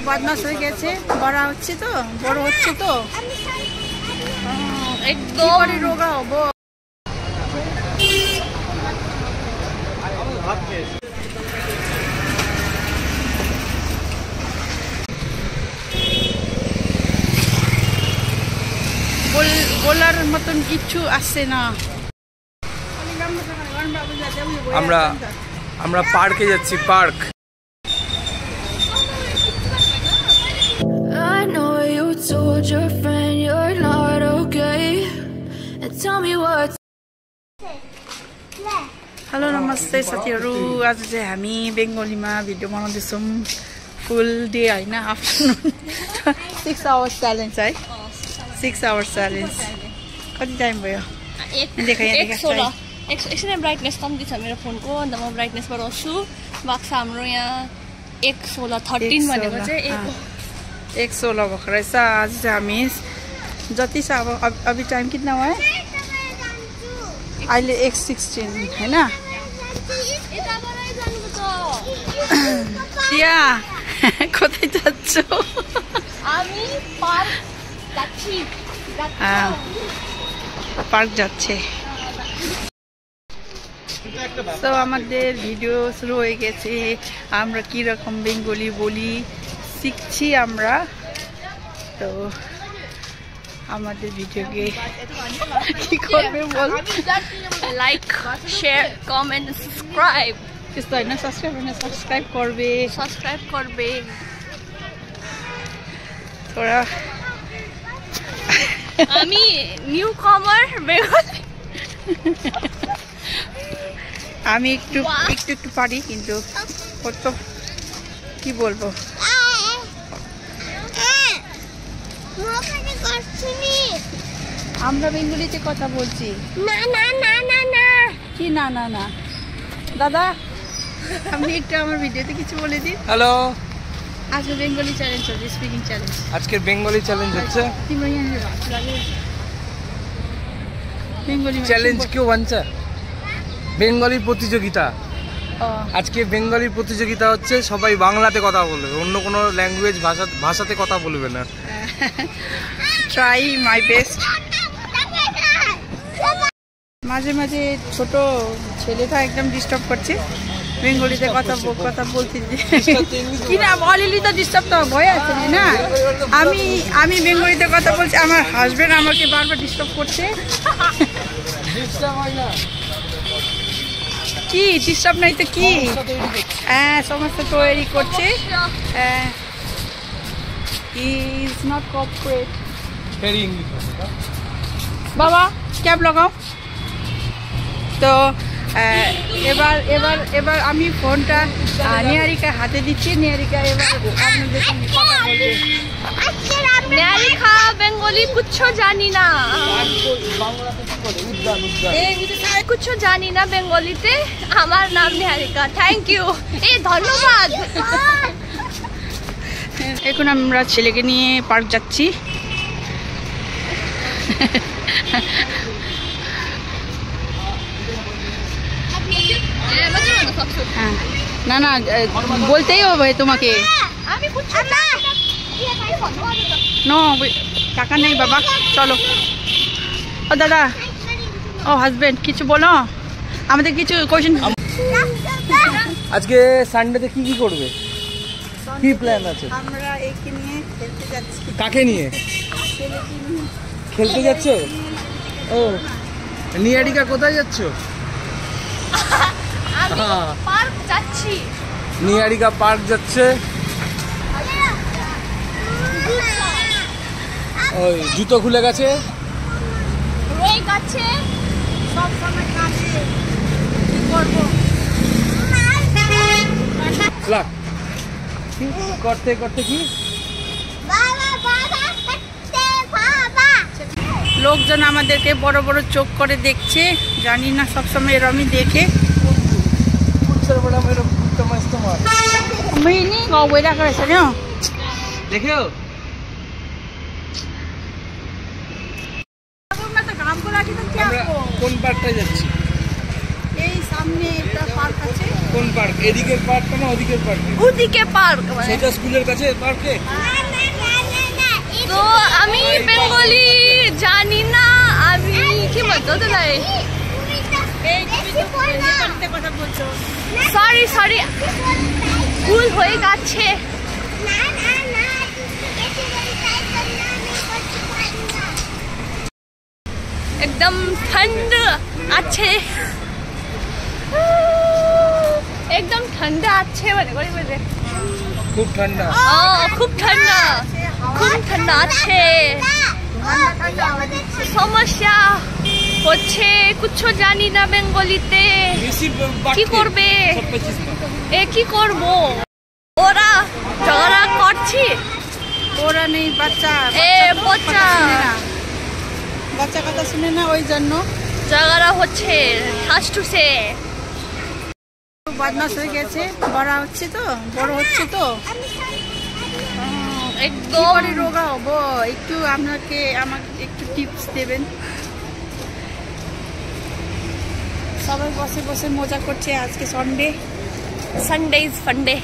বদমাশ হয়ে গেছে, বড় হচ্ছে তো একদম রোগা হবো। বলার মতন কিছু আসছে না। আমরা পার্কে যাচ্ছি, পার্ক। हेलो नमस्ते साथीहरु, आज चाहिँ हामी बेङ्गलीमा भिडियो बनाउँदैछौँ। फुल डे हैन, आफ्टरनुन 6 आवर्स च्यालेन्ज है, 6 आवर्स च्यालेन्ज। कति टाइम भयो? एकछिन ब्राइटनेस कम्ती छ मेरो फोनको, अन्त म ब्राइटनेस बढाउँछु। बाक्स हाम्रो यहाँ 1:16:13 भनेको चाहिँ 1:16 भएको रहेछ। आज चाहिँ हामी जति छ अब अभी टाइम कितना भयो? अहिले 1:16 हैन। या कतै जान्छौ? हामी पार्क যাচ্ছি। পার্ক যাচ্ছে। তো আমাদের ভিডিও শুরু হয়ে গেছে। আমরা কি রকম বেঙ্গলি বলি শিখছি আমরা। তো আমাদের ভিডিওকে কি করবে বল? Like, share, comment, subscribe. त्यस्तो हैन, सब्सक्राइब করবে। थोड़ा আমি নিউ কমার বেঙ্গলি। আমি একটু পারি, কিন্তু কত কি বলবো। আমরা বেঙ্গলিতে কথা বলছি। না না না না না কি না না না দাদা, আপনি একটু আমার ভিডিওতে কিছু বলে দিন। হ্যালো, আজকে বেঙ্গলি চ্যালেঞ্জ হচ্ছে, স্পিকিং চ্যালেঞ্জ। আজকে বেঙ্গলি চ্যালেঞ্জ হচ্ছে। বেঙ্গলি চ্যালেঞ্জ কেউ বানছে? বেঙ্গলি প্রতিযোগিতা। আজকে বেঙ্গলি প্রতিযোগিতা হচ্ছে, সবাই বাংলাতে কথা বলবে, অন্য কোনো ল্যাঙ্গুয়েজ ভাষাতে কথা বলবে না। Try my best. মাঝে মাঝে ছোট ছেলেটা একদম ডিস্টার্ব করছে বেঙ্গলিতে কথা বলতে। কি না অলিলি তো ডিস্টার্ব তো ভইয়াছে না। আমি বেঙ্গলিতে কথা বলছি, আমার হাজবেন্ড আমাকে বারবার ডিস্টার্ব করছে। কি ডিস্টার্ব নাই তো কি? হ্যাঁ, সমস্যা তৈরি করছে। He is not cooperate. বাবা ক্যাব লাগাও। তো এবার আমি ফোনটা নিহারিকা হাতে দিচ্ছি। নিহারিকা এবার আপনাদের সঙ্গে কথা বলবে। নিহারিকা বেঙ্গলি কুচ্ছো জানি না, কুচ্ছো জানি না বেঙ্গলিতে। আমার নাম নিহারিকা। থ্যাংক ইউ, ধন্যবাদ। এখন আমরা ছেলেকে নিয়ে পার্ক যাচ্ছি। হ্যাঁ, না না বলতেই হবে তোমাকে। নো টাকা নেই বাবা, চলো। ও দাদা, ও হাজবেন্ড, কিছু বলো আমাদের, কিছু কোয়েশ্চেন। আজকে সানডেতে কি কি করবে, কি প্ল্যান আছে? আমরা একে নিয়ে খেলতে যাচ্ছি। কাকে নিয়ে খেলতে যাচ্ছ? ও নিহারিকা, কোথায় যাচ্ছ? পার্ক যাচ্ছি। নিহারিকা পার্ক যাচ্ছে। ওই জুতো খুলে গেছে, রয়ে গেছে, সব সময় কাছে কি করবো করতে করতে কি লোকজন আমাদেরকে বড় বড় চোখ করে দেখছে, জানি না সবসময় এরমই দেখে। দেখো কোন পার্কটায় যাচ্ছি? এই সামনে একটা পার্ক আছে। কোন পার্ক? এদিকের পার্কটা না ওদিকের পার্ক? ওদিকে পার্ক মানে সেটা স্কুলের কাছে পার্কে। তো আমি বেঙ্গলি জানি না, আমি কি বলতো দাদা, এই তুমি তো নেপালিতে কথা বলছো। সরি সরি ভুল হয়ে গেছে। एकदम ठंड আছে, एकदम ठंड আছে মানে করে বলে খুব ঠান্ডা। খুব ঠান্ডা, খুব ঠান্ডা আছে। সমস্যা হচ্ছে কিছু জানি না বেঙ্গলিতে, কি করবে এ কি করব? ওরা ঝগড়া করছি, ওরা নেই বাচ্চা, এ বাচ্চা বাচ্চা কথা শুনে না, ওই জন্য ঝগড়া হচ্ছে হাসটুসে। বদমাশ হয়ে গেছে, বড় হচ্ছে তো একদম রোগা হবো। একটু আমাকে একটু টিপস দেবেন। সবাই বসে বসে মজা করছে, আজকে সানডে, সানডে ইজ ফান্ডে।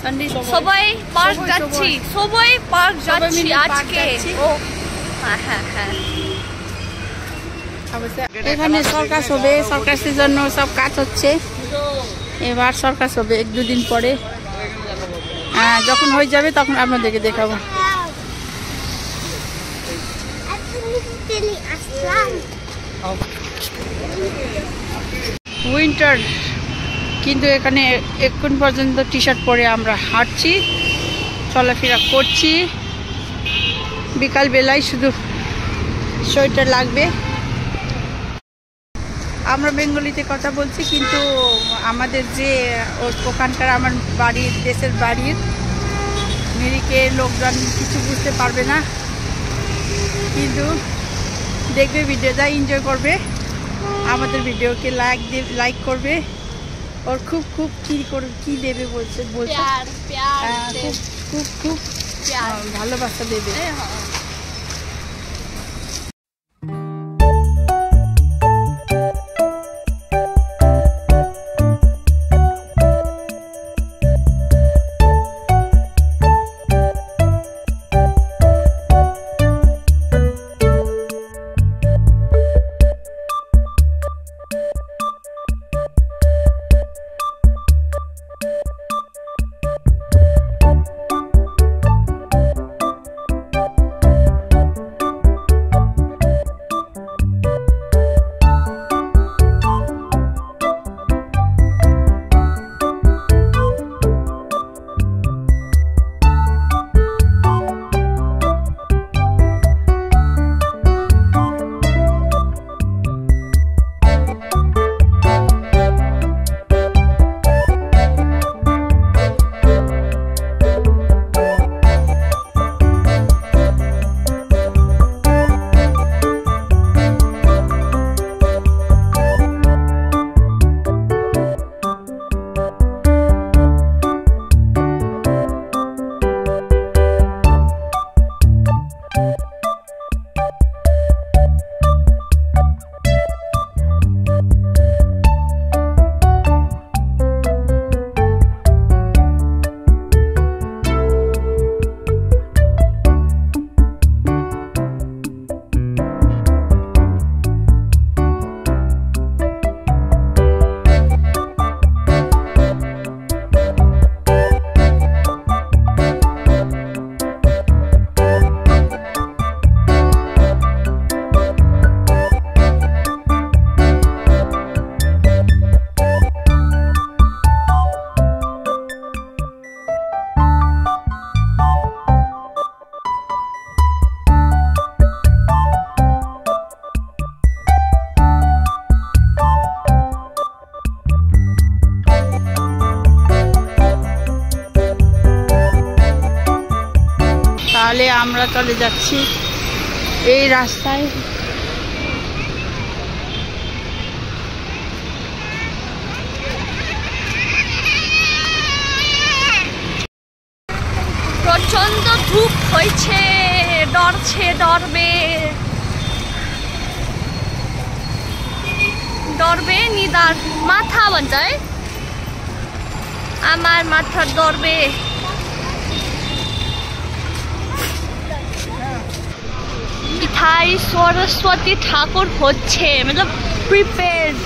সানডে সবাই পার্ক যাচ্ছি, সবাই পার্ক যাচ্ছি আজকে। ও হ্যাঁ হ্যাঁ হ্যাঁ, এখানে সার্কাস হবে, সার্কাসের জন্য সব কাজ হচ্ছে। এবার সার্কাস হবে 1-2 দিন পরে, যখন হয়ে যাবে তখন আপনাদেরকে দেখাবো। উইন্টার, কিন্তু এখানে এখন পর্যন্ত টি শার্ট পরে আমরা হাঁটছি, চলাফেরা করছি। বিকাল বেলায় শুধু সোয়েটার লাগবে। আমরা বেঙ্গলিতে কথা বলছি, কিন্তু আমাদের যে ওখানকার আমার বাড়ির, দেশের বাড়ির মিরিকের লোকজন কিছু বুঝতে পারবে না, কিন্তু দেখবে ভিডিওটা, এনজয় করবে, আমাদের ভিডিওকে লাইক করবে। ওর খুব খুব কি দেবে বলছে খুব খুব ভালোবাসা দেবে। তাহলে আমরা চলে যাচ্ছি এই রাস্তায়। প্রচন্ড ধূপ হয়েছে, ডরবে डर्बे निदार माथा भन्छ है आमार माथा डर्बे मिठाई सरस्वती ठाकुर হচ্ছে मतलब प्रिपेयर्ड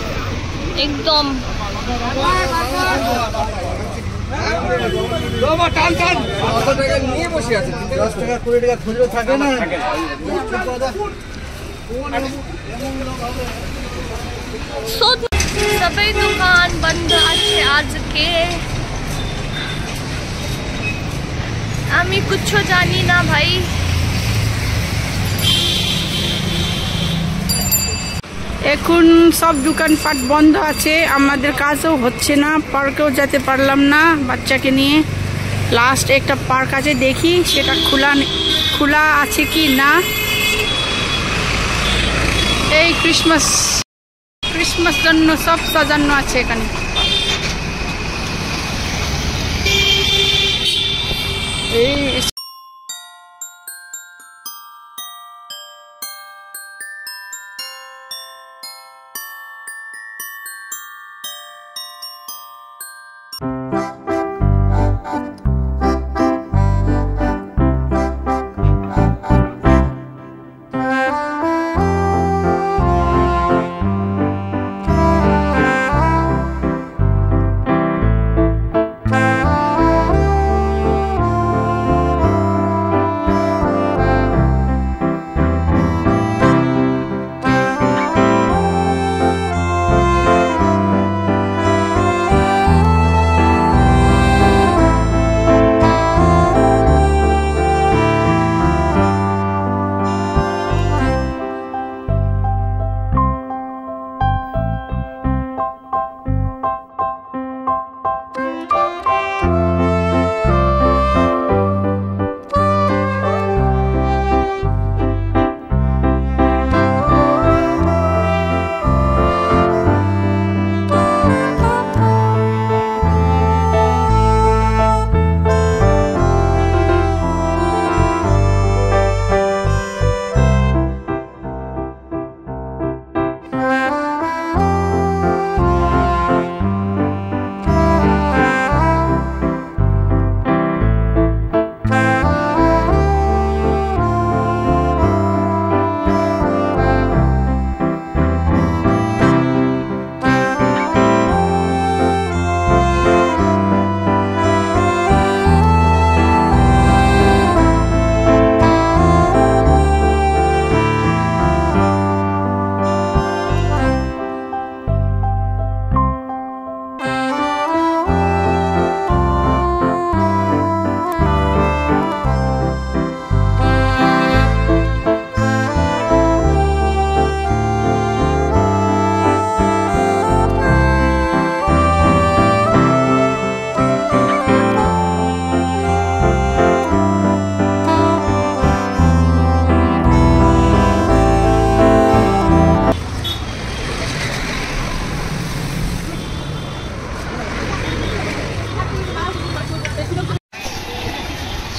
एकदम सबै दुकान बन्द আছে আজকে আমি কিছু জানি না ভাই এখন সব দোকানপাট বন্ধ আছে আমাদের কাজও হচ্ছে না পার্কেও যেতে পারলাম না বাচ্চাকে নিয়ে লাস্ট একটা পার্ক আছে দেখি সেটা খোলা আছে কি না এই ক্রিসমাস জন্য সব সাজানো আছে এখানে এই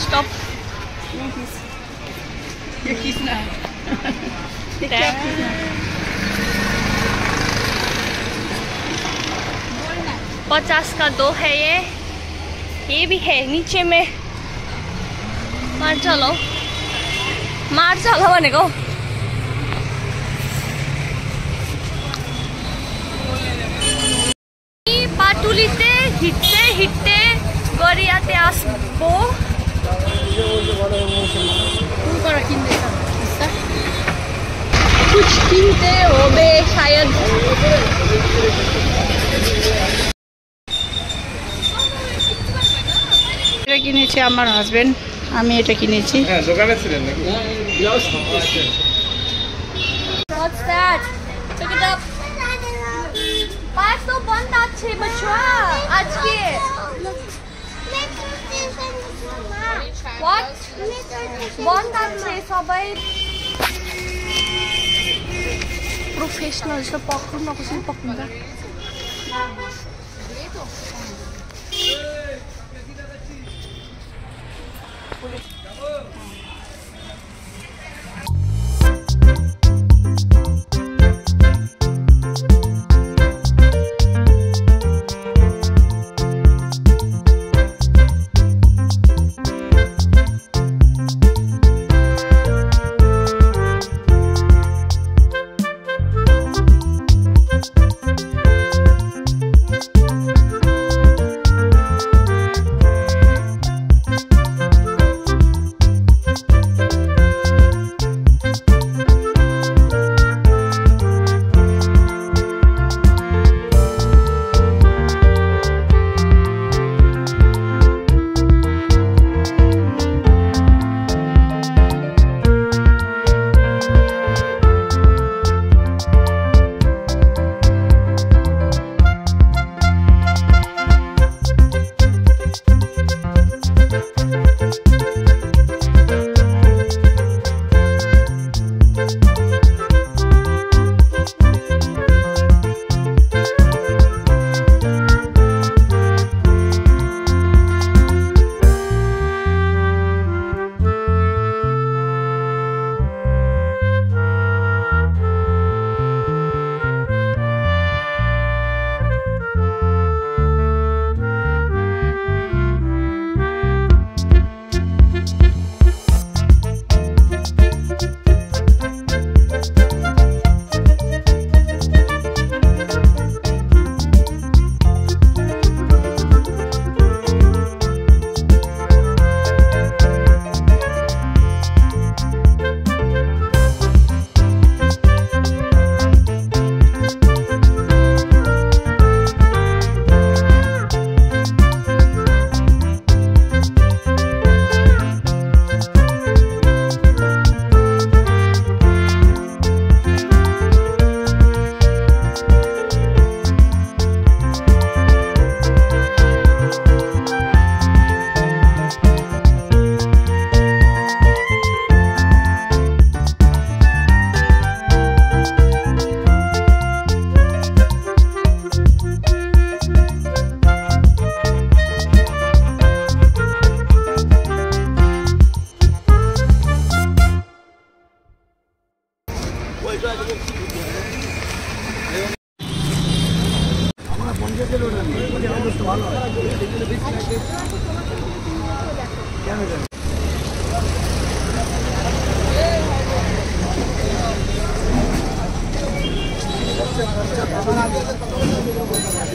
Stop. ये किसना है? 50 का 2 है ये भी है नीचे में मार चलो भनेको पाटुलीते हिट्टे गरियाते आसबो कुछ किनते होबे शायद এটা কিনেছে আমার হাজবেন্ড আমি এটা কিনেছি হ্যাঁ দোকানে ছিলেন নাকি What's that? Pick it up. पास तो बंद আছে बच्चा आज के What? बंद আছে सबै प्रोफेशनल से पक्रुन कसरी पक्रुन्छ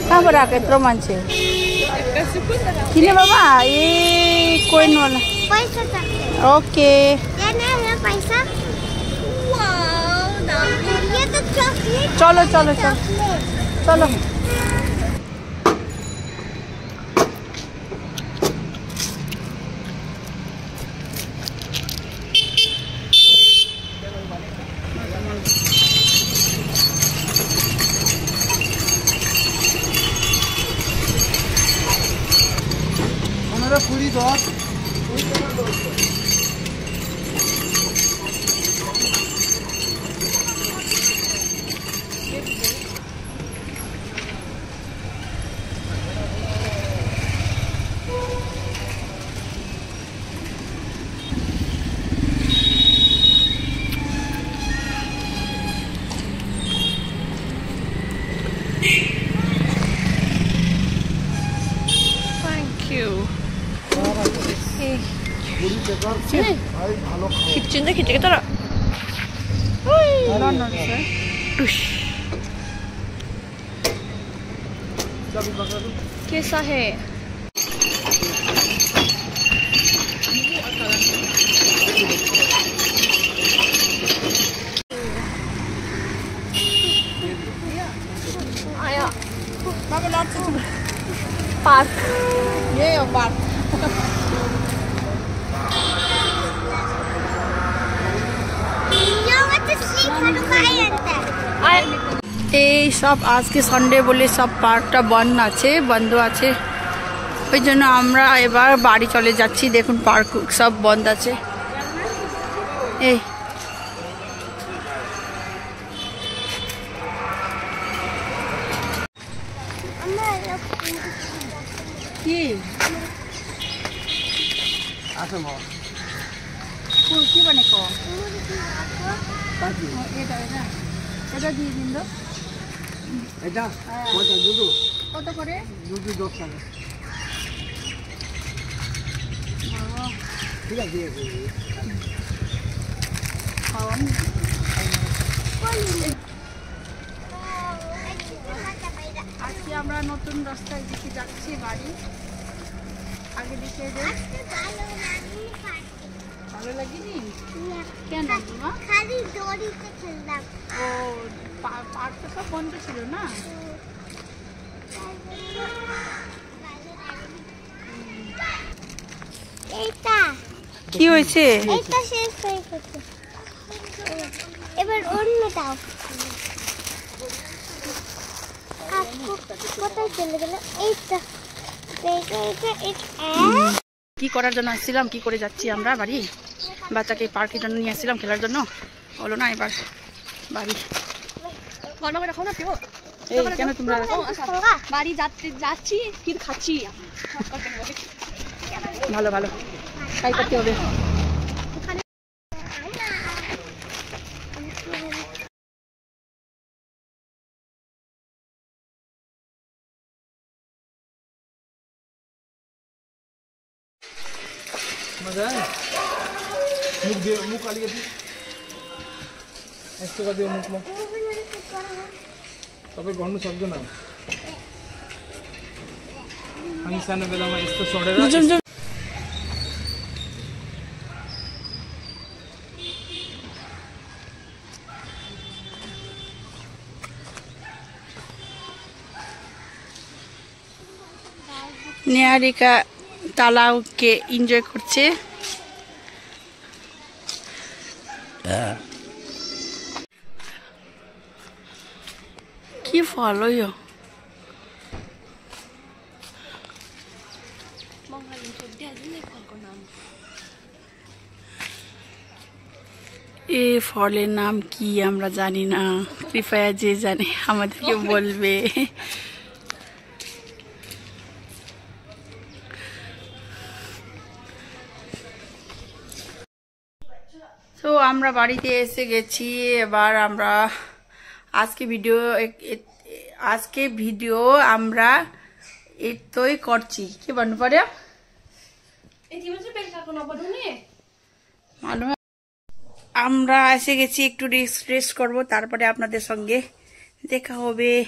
कहाँ पर आके प्रमाण छे किने बाबा ये कोइन वाला पैसा ओके पैसा ये तो चॉकलेट चलो चलो चलो चलो पूरी दस 기침인데 기치겠더라. कैसा है आया पार्क ये पार्क এই সব আজকে সানডে বলে সব পার্কটা বন্ধ আছে ওই জন্য আমরা এবার বাড়ি চলে যাচ্ছি দেখুন পার্ক সব বন্ধ আছে এই কি আছে মা ফুল কি বানাকো এটা দিয়ে দিন তো এটা কত দুধ কত করে দুধ 10 টাকা ঠিক আছে খাওয়ান আজকে আমরা নতুন রাস্তায় দিকে যাচ্ছি বাড়ি আগে দিকে ভালো লাগেনি কেন খালি দড়িতে খেললাম ও পার্কটা সব বন্ধ ছিল না এইটা কি হয়েছে এইটা শেষ হয়ে গেছে এবার অন্য দাও কোথায় চলে গেল এইটা কি করার জন্য আসছিলাম কি করে যাচ্ছি আমরা বাড়ি বাচ্চাকে পার্কের জন্য নিয়ে আসছিলাম খেলার জন্য হলো না এবার বাড়ি এই কেন তোমরা বাড়ি যাচ্ছি কিন্তু খাচ্ছি ভালো ভালো তাই করতে হবে मजा है मुख दे मुख काली के ऐसे कर दियो मुख में तबे गन्नु सक्दैन हामी सानो बेलामा यस्तो छोडेर নিহারিকা তালাওকে এনজয় করছে কি ফল হইও এ ফলের নাম কি আমরা জানি না কৃপয়া যে জানে আমাদেরকে বলবে তো আমরা বাড়িতে এসে গেছি এবার আমরা আজকে ভিডিও আমরা এতই করছি কি বলতে পারে আমরা এসে গেছি একটু রেস্ট করব তারপরে আপনাদের সঙ্গে দেখা হবে।